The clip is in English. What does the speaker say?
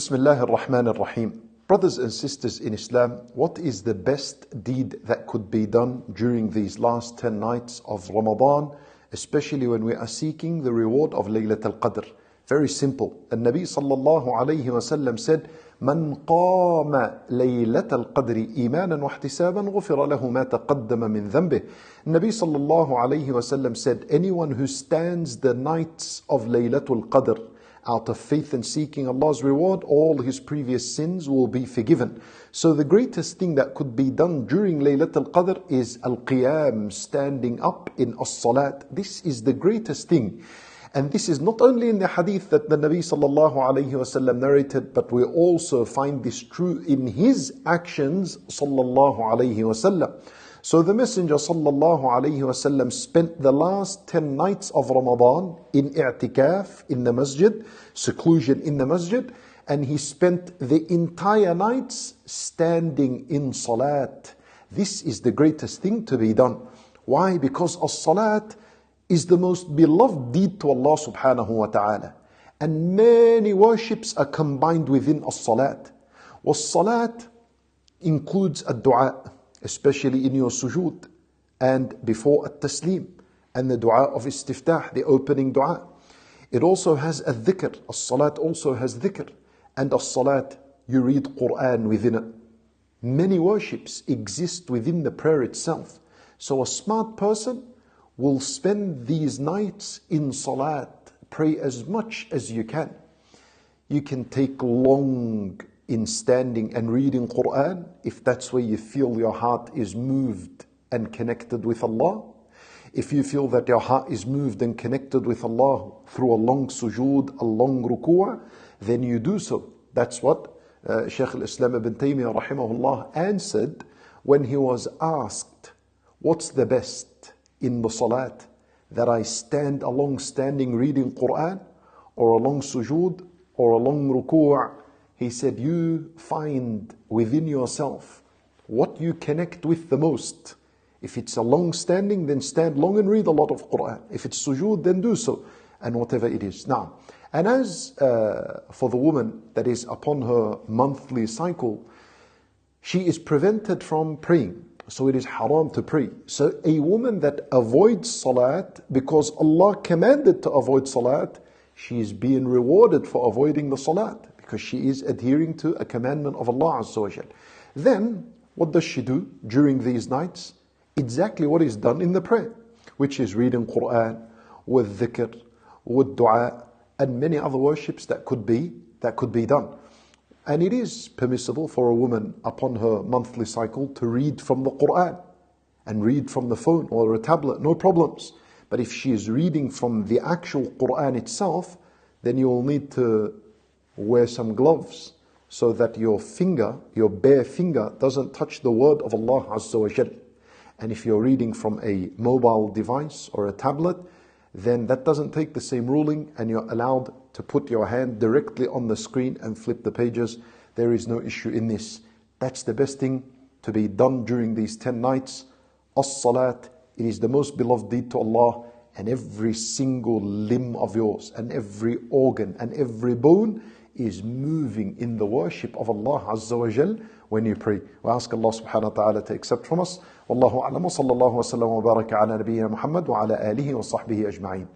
Bismillah ar-Rahman ar-Rahim. Brothers and sisters in Islam, what is the best deed that could be done during these last 10 nights of Ramadan, especially when we are seeking the reward of Laylat Al Qadr? Very simple. And Nabi sallallahu alayhi wa sallam said, "Man qama Laylat Al Qadr imanan wa ihtisaban ghufira lahu ma taqaddama min dhanbih." Nabi sallallahu alayhi wa sallam said, anyone who stands the nights of Laylatul Qadr out of faith and seeking Allah's reward, all his previous sins will be forgiven. So the greatest thing that could be done during Laylat Al Qadr is Al-Qiyam, standing up in As-Salat. This is the greatest thing. And this is not only in the hadith that the Nabi sallallahu alayhi wa sallam narrated, but we also find this true in his actions sallallahu alayhi wa sallam. So the Messenger sallallahu alayhi wa sallam spent the last 10 nights of Ramadan in i'tikaf in the masjid, seclusion in the masjid, and he spent the entire nights standing in salat. This is the greatest thing to be done. Why? Because as-salat is the most beloved deed to Allah subhanahu wa ta'ala. And many worships are combined within as-salat. Was-salat includes a dua, especially in your sujood and before at-taslim and the dua of istiftah, the opening dua. It also has a dhikr. As-salat also has dhikr. And as-salat, you read Quran within it. Many worships exist within the prayer itself. So a smart person will spend these nights in salat. Pray as much as you can. You can take long in standing and reading Quran, if that's where you feel your heart is moved and connected with Allah. If you feel that your heart is moved and connected with Allah through a long sujood, a long ruku', then you do so. That's what Shaykh al-Islam ibn Taymiyyah rahimahullah answered when he was asked, what's the best in the salat? That I stand a long standing reading Quran, or a long sujood, or a long ruku'? He said, you find within yourself what you connect with the most. If it's a long standing, then stand long and read a lot of Quran. If it's sujood, then do so, and whatever it is. Now, and as for the woman that is upon her monthly cycle, she is prevented from praying. So it is haram to pray. So a woman that avoids salat because Allah commanded to avoid salat, she is being rewarded for avoiding the salat, because she is adhering to a commandment of Allah Azza wa Jal. Then, what does she do during these nights? Exactly what is done in the prayer, which is reading Quran, with dhikr, with dua, and many other worships that could be done. And it is permissible for a woman upon her monthly cycle to read from the Quran and read from the phone or a tablet, no problems. But if she is reading from the actual Quran itself, then you will need to wear some gloves so that your finger, your bare finger, doesn't touch the word of Allah Azza wa Jal. And if you're reading from a mobile device or a tablet, then that doesn't take the same ruling, and you're allowed to put your hand directly on the screen and flip the pages. There is no issue in this. That's the best thing to be done during these 10 nights. As-salat, it is the most beloved deed to Allah, and every single limb of yours and every organ and every bone is moving in the worship of Allah Azza wa Jal when you pray. We ask Allah subhanahu wa ta'ala to accept from us. Wallahu a'lam wa sallallahu wa sallam wa baraka ala nabiyyina Muhammad wa ala alihi wa sahbihi ajma'in.